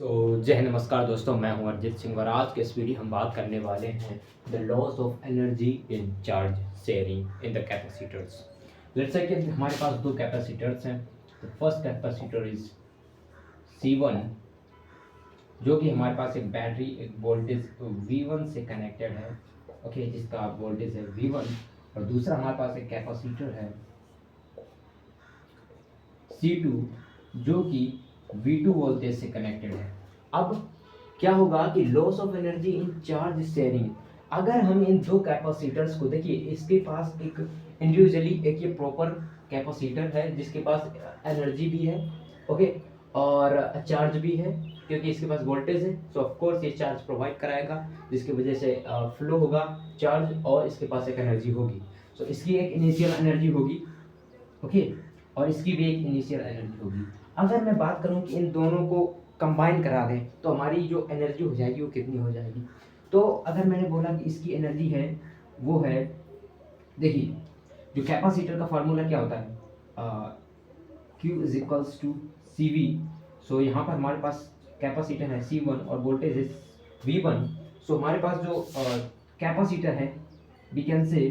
तो जय हिंद, नमस्कार दोस्तों, मैं हूं अरिजीत सिंह और आज के इस वीडियो हम बात करने वाले हैं the loss of energy in charge sharing in the capacitors. Let's say कि हमारे पास दो कैपेसिटर्स हैं। The first capacitor is C1, जो कि हमारे पास एक बैटरी एक वोल्टेज V1 से कनेक्टेड है, ओके, जिसका वोल्टेज है V1। और दूसरा हमारे पास एक कैपेसिटर है C2, जो कि V2 वोल्टेज से कनेक्टेड है। अब क्या होगा कि loss of energy in charge sharing, अगर हम इन दो कैपेसिटर्स को देखिए, इसके पास एक इंडिविजुअली एक ये प्रॉपर कैपेसिटर है जिसके पास एनर्जी भी है, ओके, और चार्ज भी है, क्योंकि इसके पास वोल्टेज है, सो ऑफ कोर्स ये चार्ज प्रोवाइड कराएगा, जिसकी वजह से फ्लो होगा चार्ज, और इसके पास एक एनर्जी होगी। सो इसकी एक इनिशियल एनर्जी होगी, ओके, और इसकी भी एक इनिशियल एनर्जी होगी। अगर मैं बात करूं कि इन दोनों को कंबाइन करा दें तो हमारी जो एनर्जी हो जाएगी वो कितनी हो जाएगी। तो अगर मैंने बोला कि इसकी एनर्जी है, वो है, देखिए, जो कैपेसिटर का फार्मूला क्या होता है, Q is equals to C V. So यहाँ पर हमारे पास कैपेसिटर है C1 और वोल्टेज है V1। सो हमारे पास जो कैपेसिटर है, वी कैन से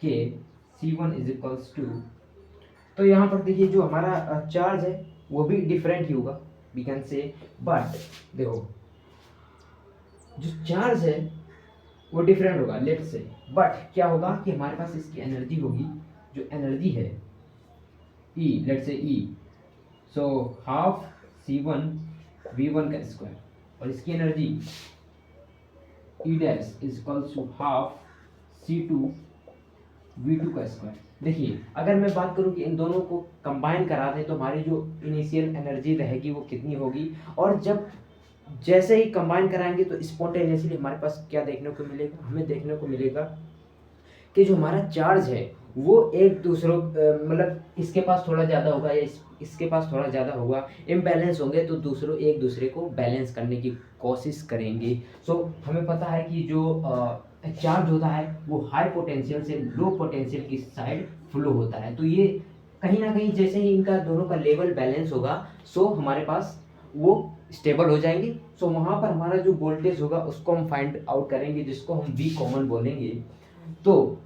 के C1 इज इक्वल्स टू, तो यहाँ पर देखिए जो हमारा चार्ज है वो भी डिफरेंट ही होगा, वी कैन से, बट देखो जो चार्ज है वो डिफरेंट होगा, लेट से, बट क्या होगा कि हमारे पास इसकी एनर्जी होगी, जो एनर्जी है E, let say E, so half C1 V1 का स्क्वायर, और इसकी energy E dash is equals to half C2 V2 का स्क्वायर। देखिए, अगर मैं बात करूं कि इन दोनों को कंबाइन करा दें तो हमारी जो इनिशियल एनर्जी रहेगी वो कितनी होगी, और जब जैसे ही कंबाइन कराएंगे तो स्पॉन्टेनियसली हमारे पास क्या देखने को मिलेगा, हमें देखने को मिलेगा कि जो हमारा चार्ज है वो एक दूसरों मतलब इसके पास थोड़ा ज़्यादा होगा या इसके पास थोड़ा ज़्यादा होगा, इम्बैलेंस होंगे तो दूसरों एक दूसरे को बैलेंस करने की कोशिश करेंगे। सो हमें पता है कि जो चार्ज होता है वो हाई पोटेंशियल से लो पोटेंशियल की साइड फ्लो होता है, तो ये कहीं ना कहीं जैसे ही इनका दोनों का लेवल बैलेंस होगा, सो हमारे पास वो स्टेबल हो जाएंगे। सो वहाँ पर हमारा जो वोल्टेज होगा उसको हम फाइंड आउट करेंगे, जिसको हम वी कॉमन बोलेंगे। तो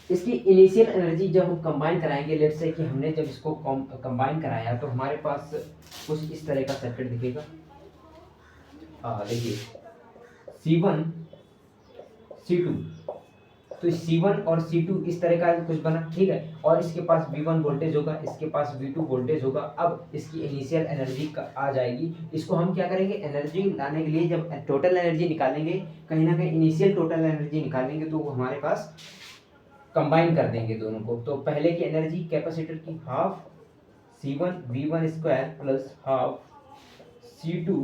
इसकी इनिशियल एनर्जी जब हम कंबाइन कराएंगे, लेट्स से कि हमने जब इसको कंबाइन कराया तो हमारे पास कुछ इस तरह का सर्किट दिखेगा। देखिए, C1 C2, तो C1 और C2 इस तरह का कुछ बना, ठीक है, और इसके पास V1 वोल्टेज होगा, इसके पास V2 वोल्टेज होगा। अब इसकी इनिशियल एनर्जी आ जाएगी, इसको हम क्या करेंगे, एनर्जी लाने के लिए जब टोटल एनर्जी निकालेंगे, कहीं ना कहीं इनिशियल टोटल एनर्जी निकालेंगे तो वो हमारे पास कंबाइन कर देंगे दोनों को। तो पहले की एनर्जी कैपेसिटर की half C1 V1 square plus half C2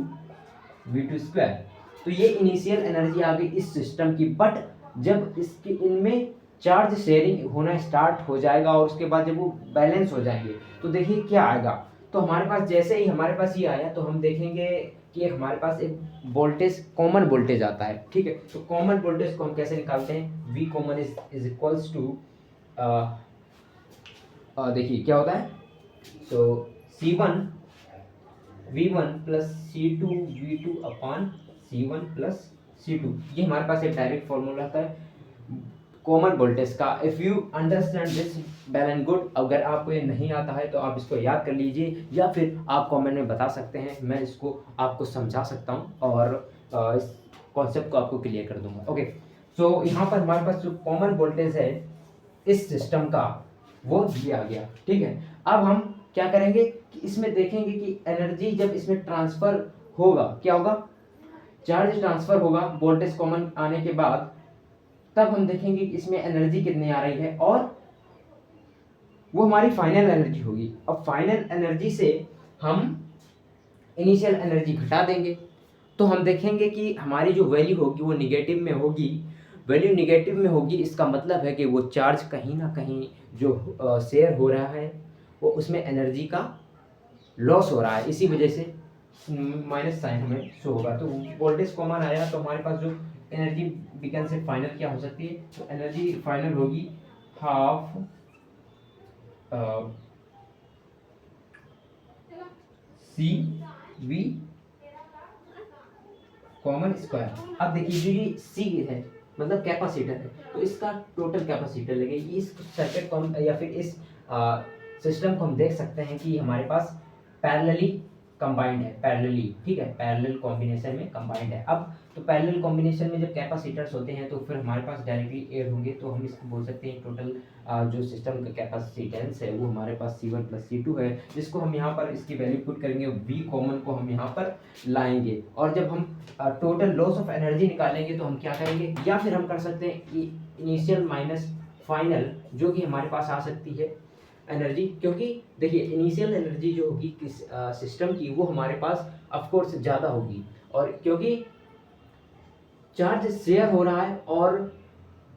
V2 square, तो ये इनिशियल एनर्जी आ गई इस सिस्टम की। बट जब इसके इनमें चार्ज शेयरिंग होना स्टार्ट हो जाएगा और उसके बाद जब वो बैलेंस हो जाएंगे तो देखिए क्या आएगा। तो हमारे पास जैसे ही हमारे पास ये आया तो हम देखेंगे कि एक हमारे पास एक वोल्टेज, कॉमन वोल्टेज आता है, ठीक है। तो कॉमन वोल्टेज को हम कैसे निकालते हैं, V common is equals to, देखिए क्या होता है, सो C1 V1 plus C2 V2 upon C1 plus C2, ये हमारे पास एक डायरेक्ट फॉर्मूला आता है कॉमन वोल्टेज का। If you understand this, well and good. अगर आपको ये नहीं आता है तो आप इसको याद कर लीजिए, या फिर आप कमेंट में बता सकते हैं, मैं इसको आपको समझा सकता हूँ और इस कॉन्सेप्ट को आपको क्लियर कर दूंगा, ओके। सो यहाँ पर हमारे पास जो कॉमन वोल्टेज है इस सिस्टम का वो दिया गया, ठीक है। अब हम क्या करेंगे कि इसमें देखेंगे कि एनर्जी जब इसमें ट्रांसफर होगा, क्या होगा, चार्ज ट्रांसफर होगा वोल्टेज कॉमन आने के बाद, तब हम देखेंगे कि इसमें एनर्जी कितनी आ रही है और वो हमारी फाइनल एनर्जी होगी। अब फाइनल एनर्जी से हम इनिशियल एनर्जी घटा देंगे तो हम देखेंगे कि हमारी जो वैल्यू होगी वो निगेटिव में होगी। वैल्यू निगेटिव में होगी, इसका मतलब है कि वो चार्ज कहीं ना कहीं जो शेयर हो रहा है वो उसमें एनर्जी का लॉस हो रहा है, इसी वजह से माइनस साइन हमें शो होगा। तो वोल्टेज कॉमन आया तो हमारे पास जो एनर्जी बिकन से फाइनल क्या हो सकती है, तो एनर्जी फाइनल होगी half C V common square. अब देखिए जो ये सी है मतलब कैपेसिटर है, तो इसका टोटल कैपेसिटर लगेगी। इस सर्किट को हम या फिर इस सिस्टम को हम देख सकते हैं कि हमारे पास पैरेलली कंबाइंड है, पैरेलली, ठीक है, पैरेलल कॉम्बिनेशन में कंबाइंड है। अब तो पैरेलल कॉम्बिनेशन में जब कैपेसिटर्स होते हैं तो फिर हमारे पास डायरेक्टली ऐड होंगे, तो हम इसको बोल सकते हैं टोटल जो सिस्टम का कैपेसिटेंस है वो हमारे पास C1 + C2 है, जिसको हम यहाँ पर इसकी वैल्यू पुट करेंगे, V कॉमन को हम यहाँ पर लाएंगे। और जब हम टोटल लॉस ऑफ एनर्जी निकालेंगे तो हम क्या करेंगे, या फिर हम कर सकते हैं इनिशियल माइनस फाइनल, जो कि हमारे पास आ सकती है एनर्जी, क्योंकि देखिए इनिशियल एनर्जी जो होगी किस सिस्टम की वो हमारे पास ऑफ कोर्स ज़्यादा होगी, और क्योंकि चार्ज शेयर हो रहा है और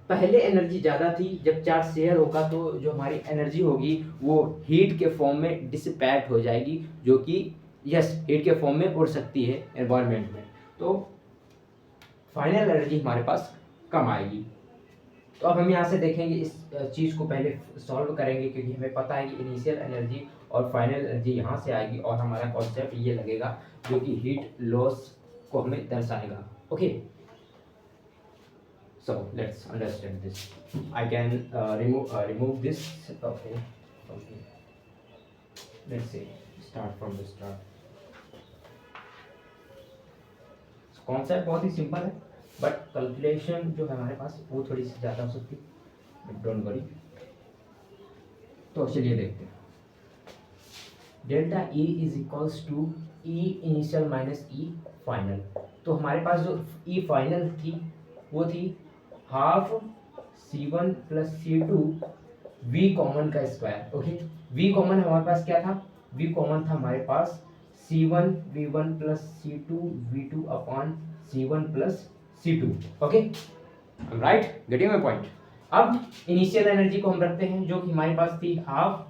पहले एनर्जी ज़्यादा थी, जब चार्ज शेयर होगा तो जो हमारी एनर्जी होगी वो हीट के फॉर्म में डिसिपेट हो जाएगी, जो कि यस हीट के फॉर्म में उड़ सकती है एनवायरनमेंट में, तो फाइनल एनर्जी हमारे पास कम आएगी। तो अब हम यहाँ से देखेंगे इस चीज़ को पहले सॉल्व करेंगे, क्योंकि हमें पता है कि इनिशियल एनर्जी और फाइनल एनर्जी यहाँ से आएगी, और हमारा कॉन्सेप्ट ये लगेगा जो कि हीट लॉस को हमें दर्शाएगा। Okay, so let's understand this. I can remove this. Okay, let's see, start from the start. Concept बहुत ही सिंपल है, बट कैलकुलेशन जो है हमारे पास वो थोड़ी सी ज़्यादा हो सकती है, बट डोंट वरी। तो चलिए देखते हैं, delta E is equals to E initial minus E final. तो हमारे पास जो E फाइनल थी वो थी half C1 + C2 V common का स्क्वायर। ओके, V कॉमन हमारे पास क्या था, V कॉमन था हमारे पास C1 V1 + C2 V2 upon C1 + C2। Okay, right, getting my point. अब इनिशियल एनर्जी को हम रखते हैं जो कि हमारे पास थी हाफ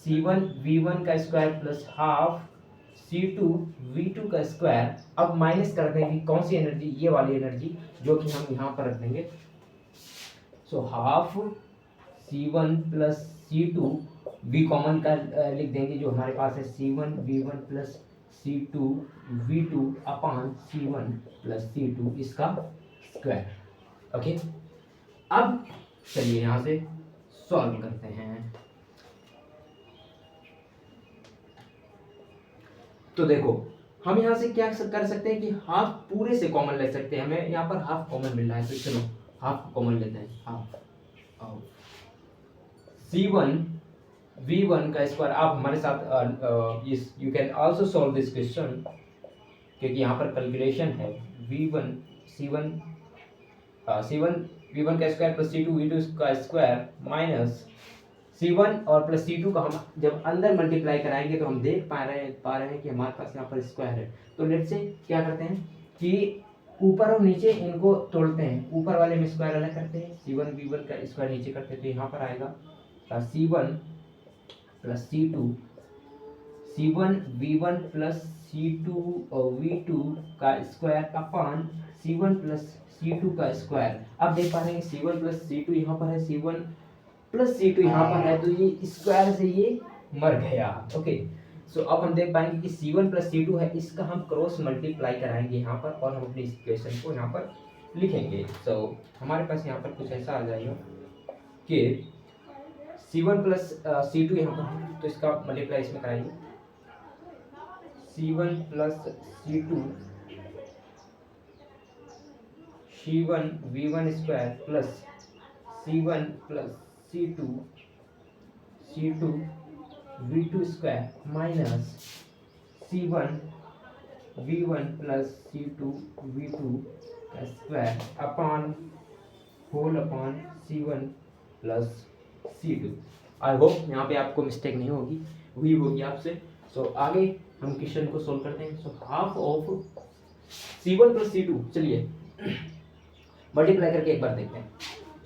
C1 V1 का square plus half C2 V2 का स्क्वायर। अब माइनस कर देंगे कौन सी एनर्जी, ये वाली एनर्जी जो कि हम यहाँ पर रख देंगे। सो half C1 + C2 V common का लिख देंगे, जो हमारे पास है C1 V1 + C2 V2 upon C1 + C2 इसका स्क्वायर। ओके, अब चलिए यहाँ से सॉल्व करते हैं। तो देखो हम यहाँ से क्या कर सकते हैं कि हाफ पूरे से कॉमन ले सकते हैं, हमें यहाँ पर हाफ कॉमन मिल रहा है, तो चलो हाफ कॉमन लेते हैं। हाफ C1 V1 का स्क्वायर। आप हमारे साथ you can also solve this question, क्योंकि यहाँ पर कैलकुलेशन है। V1 C1 V1 का स्क्वायर प्लस C2 V2 का स्क्वायर माइनस C1 और प्लस C2 का हम जब अंदर मल्टीप्लाई कराएंगे तो हम देख पा रहे हैं कि हमारे पास यहाँ पर स्क्वायर है। तो लेट्स से क्या करते हैं कि ऊपर और नीचे इनको तोड़ते हैं, ऊपर वाले में स्क्वायर अलग करते हैं, C1 V1 का स्क्वायर नीचे करते हैं, तो यहाँ पर आएगा C1 + C2 C1 V1 + C2 V2 का स्क्वायर अपॉन C1 + C2 का स्क्वायर। अब देख पा रहे हैं C1 + C2 यहाँ पर है, C1 + C2 यहाँ पर है, तो ये स्क्वायर से ये मर गया। ओके, सो अब हम देख पाएंगे कि C1 + C2 है, इसका हम क्रॉस मल्टीप्लाई कराएंगे यहाँ पर, और हम अपनी इक्वेशन को यहाँ पर लिखेंगे। सो हमारे पास यहाँ पर कुछ ऐसा आ जाएगा कि C1 + C2 यहाँ पर है, तो इसका मल्टीप्लाई इसमें कराएंगे। C1 + C2 C1 V1 square plus C1 + C2 C2 V2 square minus C1 V1 + C2 V2 का square upon whole upon C1 + C2। I hope यहाँ पे आपको मिस्टेक नहीं हुई होगी आपसे। सो आगे हम क्वेश्चन को सोल्व करते हैं। So half of C1 + C2, चलिए मल्टीप्लाई करके एक बार देखते हैं।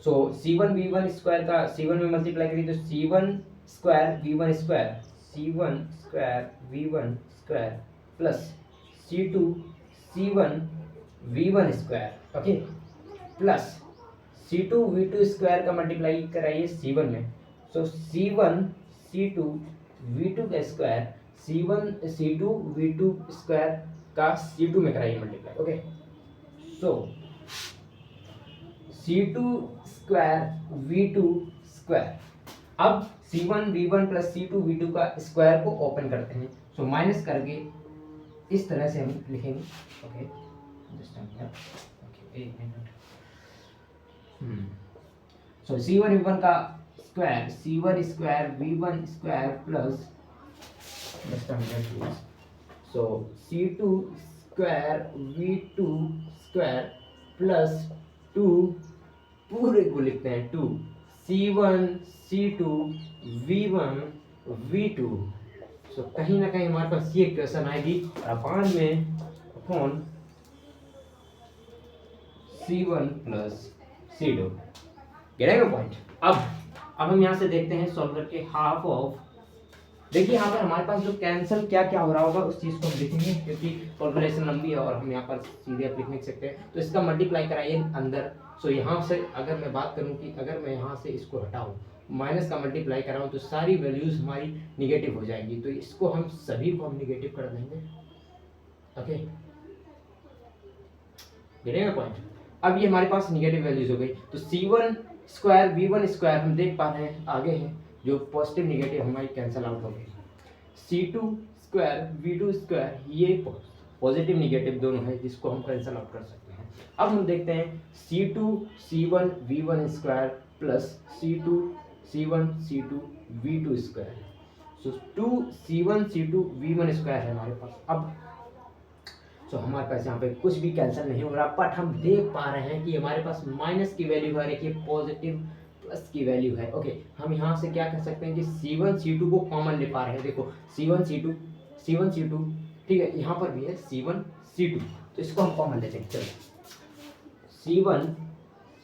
सो C1 V1 स्क्वायर का C1 में मल्टीप्लाई करिए तो C1 square V1 square C1 square V1 square plus C2 C1 V1 square, okay, plus C2 V2 square का मल्टीप्लाई कराइए C1 में। सो C1 C2 V2 का स्क्वायर C2 स्क्वायर का C2 में कराइए मल्टीप्लाई। ओके, सो C2 स्क्वायर V2 स्क्वायर। अब C1 V1 plus C2 V2 का square को ओपन करते हैं, सो माइनस करके इस तरह से हम लिखेंगे। ओके, जस्ट ओके, एक मिनट। सो C1 V1 का square C1 square V1 square plus so C2 square V2 square plus 2, पूरे को लिखते हैं 2 C1 C2 V1 V2। सो कहीं ना कहीं हमारे पास ये इक्वेशन आएगी और अपान में upon C1 plus C2। Gate point. अब हम यहाँ से देखते हैं सॉल्व करके हाफ ऑफ, देखिए यहाँ पर हमारे पास जो कैंसिल क्या क्या हो रहा होगा उस चीज़ को हम लिखेंगे, क्योंकि कैलकुलेशन लंबी है और हम यहाँ पर सीधे आप लिख नहीं सकते। तो इसका मल्टीप्लाई कराइए अंदर। सो यहाँ से अगर मैं बात करूँ कि अगर मैं यहाँ से इसको हटाऊँ, माइनस का मल्टीप्लाई कराऊँ, तो सारी वैल्यूज़ हमारी निगेटिव हो जाएंगी। तो इसको हम सभी को हम निगेटिव कर देंगे। ओके, गिरेगा पॉइंट। अब ये हमारे पास निगेटिव वैल्यूज हो गई, तो C1 स्क्वायर V1 स्क्वायर हम देख पा रहे हैं आगे है, जो पॉजिटिव निगेटिव हमारी कैंसिल आउट हो गई। C2 स्क्वायर V2 स्क्वायर ये पॉजिटिव निगेटिव दोनों है, जिसको हम कैंसिल आउट कर सकते हैं। अब हम देखते हैं C2 C1 V1 square plus C1 C2 V2 square. So 2 C1 C2 V1 square है हमारे पास। अब सो हमारे पास यहाँ पे कुछ भी कैंसिल नहीं हो रहा, बट हम देख पा रहे हैं कि हमारे पास माइनस की वैल्यू है, देखिए पॉजिटिव प्लस की वैल्यू है। ओके, हम यहाँ से क्या कर सकते हैं कि C1 C2 को कॉमन ले पा रहे हैं। देखो C1 C2 ठीक है, यहाँ पर भी है C1 C2, तो इसको हम कॉमन लेते हैं। चलो C1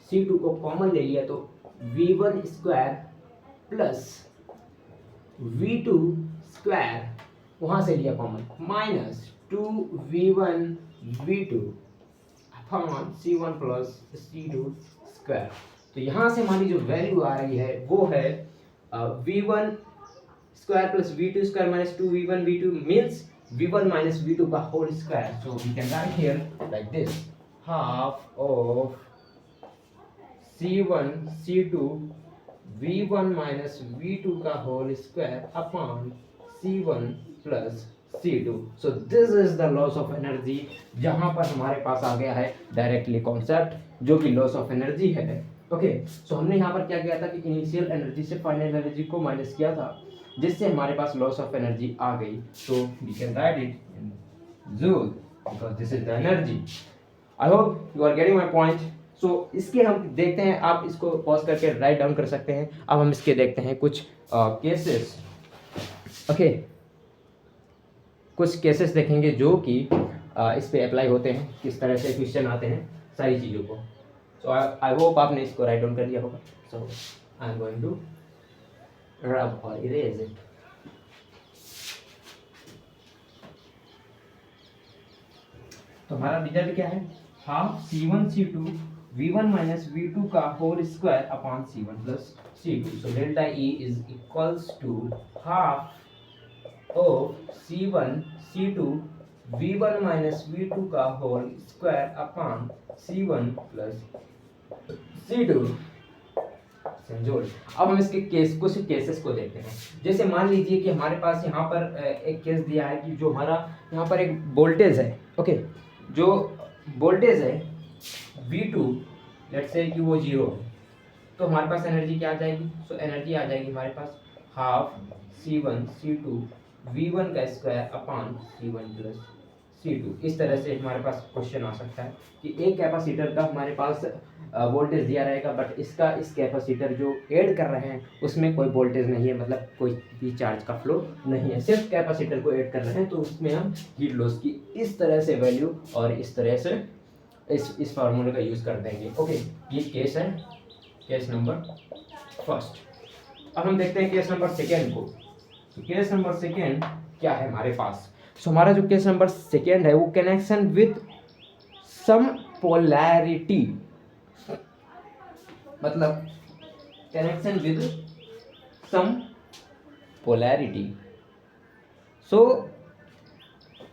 C2 को कॉमन ले लिया तो V1 square plus V2 square वहाँ से लिया common minus 2V1 V2 upon C1 plus C2 square. तो यहाँ से हमारी जो वैल्यू आ रही है वो है V1 square plus V2 square minus 2V1 V2 means V1 minus V2 का whole square. So we can write here like this, half of C1 C2 V1 minus V2 का whole square upon C1 plus C2। So this is the loss of energy, जहां पर हमारे पास आ गया है directly concept जो कि loss of energy है। Okay, so हमने यहाँ पर क्या किया था कि इनिशियल एनर्जी से फाइनल एनर्जी को माइनस किया था, जिससे हमारे पास लॉस ऑफ एनर्जी आ गई। So we can write it in joule because this is the energy. I hope you are getting my point. So इसके हम देखते हैं, आप इसको पॉज करके राइट डाउन कर सकते हैं। अब हम इसके देखते हैं कुछ केसेस। ओके, कुछ केसेस देखेंगे जो कि इस पे अप्लाई होते हैं, किस तरह से क्वेश्चन आते हैं सारी चीज़ों को। सो आई होप आपने इसको राइट डाउन कर लिया होगा। So I am going to rub और इरेज इट। तो हमारा रिजल्ट क्या है, half C1 C2 V1 minus V2 का whole square upon C1 plus C2। So delta E is equals to half of C1 C2 V1 minus V2 का whole square upon C1 plus C2। समझो। अब हम इसके कुछ cases को देखते हैं। जैसे मान लीजिए कि हमारे पास यहाँ पर एक केस दिया है कि जो हमारा यहाँ पर एक वोल्टेज है। ओके, जो वोल्टेज है V2, लेट्स से कि वो 0 है, तो हमारे पास एनर्जी क्या आ जाएगी। सो एनर्जी आ जाएगी हमारे पास हाफ C1 C2 V1 का square upon C1 plus C2। इस तरह से हमारे पास क्वेश्चन आ सकता है कि एक कैपेसिटर का हमारे पास वोल्टेज दिया रहेगा, बट इसका इस कैपेसिटर जो ऐड कर रहे हैं उसमें कोई वोल्टेज नहीं है, मतलब कोई भी चार्ज का फ्लो नहीं है, सिर्फ कैपेसिटर को ऐड कर रहे हैं। तो उसमें हम हीट लॉस की इस तरह से वैल्यू और इस तरह से इस फार्मूले का यूज़ कर देंगे। ओके, ये केस है, केस नंबर फर्स्ट। अब हम देखते हैं केस नंबर सेकेंड को। तो केस नंबर सेकेंड क्या है हमारे पास। सो हमारा जो केस नंबर सेकेंड है वो कनेक्शन विद सम पोलैरिटी, मतलब connection with some polarity. So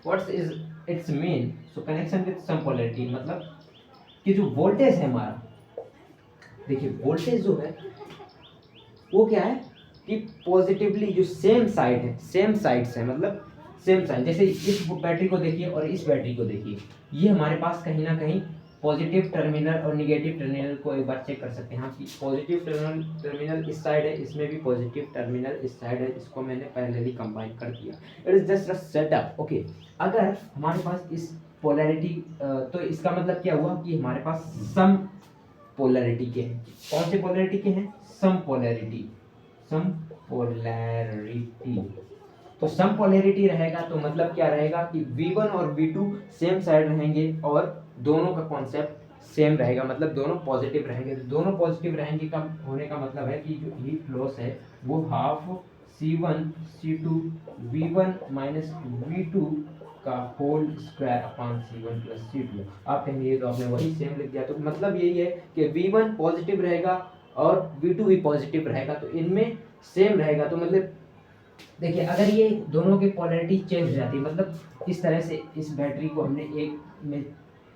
what's is its mean, so connection with some polarity, मतलब कि जो वोल्टेज है हमारा, देखिए वोल्टेज जो है वो क्या है कि पॉजिटिवली जो सेम साइड है, सेम साइड्स है, मतलब सेम साइड, जैसे इस बैटरी को देखिए और इस बैटरी को देखिए, ये हमारे पास कहीं ना कहीं पॉजिटिव टर्मिनल और निगेटिव टर्मिनल को एक बार चेक कर सकते हैं। हाँ कि पॉजिटिव टर्मिनल इस साइड है, इसमें भी पॉजिटिव टर्मिनल इस साइड है, इसको मैंने पहले ही कंबाइन कर दिया। It is just a setup, okay. अगर हमारे पास इस पोलैरिटी, तो इसका मतलब क्या हुआ कि हमारे पास सम पोलैरिटी के हैं। कौन से पोलैरिटी के हैं? सम पोलैरिटी, सम पोलैरिटी। तो सम पोलैरिटी रहेगा तो मतलब क्या रहेगा कि V1 और V2 सेम साइड रहेंगे और दोनों का कॉन्सेप्ट सेम रहेगा, मतलब दोनों पॉजिटिव रहेंगे। दोनों पॉजिटिव रहेंगे का होने का मतलब है कि जो हीट लॉस है वो half C1 C2 V1 minus V2 का whole square upon C1 plus C2। आप कहेंगे तो आपने वही सेम लिख दिया, तो मतलब यही है कि V1 पॉजिटिव रहेगा और V2 भी पॉजिटिव रहेगा, तो इनमें सेम रहेगा। तो मतलब देखिए अगर ये दोनों की पोलैरिटी चेंज हो जाती है, मतलब इस तरह से इस बैटरी को हमने एक में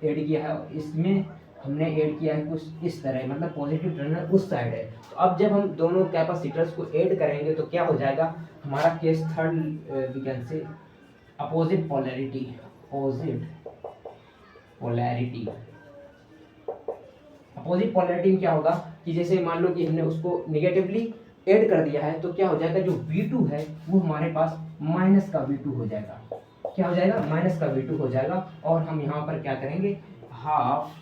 ऐड किया है और इसमें हमने ऐड किया है कुछ इस तरह, मतलब पॉजिटिव टर्मिनल उस साइड है। तो अब जब हम दोनों कैपेसिटर्स को ऐड करेंगे तो क्या हो जाएगा, हमारा case third we can say opposite polarity, opposite polarity. Opposite polarity में क्या होगा कि जैसे मान लो कि हमने उसको निगेटिवली ऐड कर दिया है, तो क्या हो जाएगा, जो V2 है वो हमारे पास माइनस का V2 हो जाएगा। क्या हो जाएगा? माइनस का V2 हो जाएगा। और हम यहाँ पर क्या करेंगे, half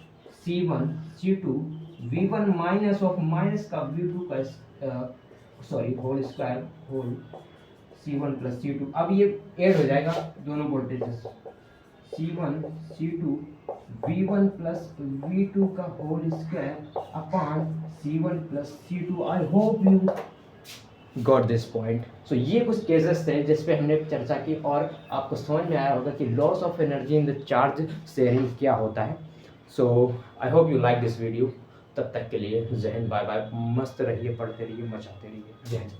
C1 C2 V1 minus of minus का V2 का sorry whole square whole C1 plus C2। अब ये ऐड हो जाएगा दोनों voltages, C1 C2 V1 plus V2 का whole square upon C1 plus C2। I hope you got this point. So ये कुछ केसेस थे जिस पे हमने चर्चा की और आपको समझ में आया होगा कि loss of energy in the charge sharing क्या होता है। So I hope you like this video. तब तक के लिए जय हिंद, बाय बाय, मस्त रहिए, पढ़ते रहिए, मचाते रहिए, जय हिंद।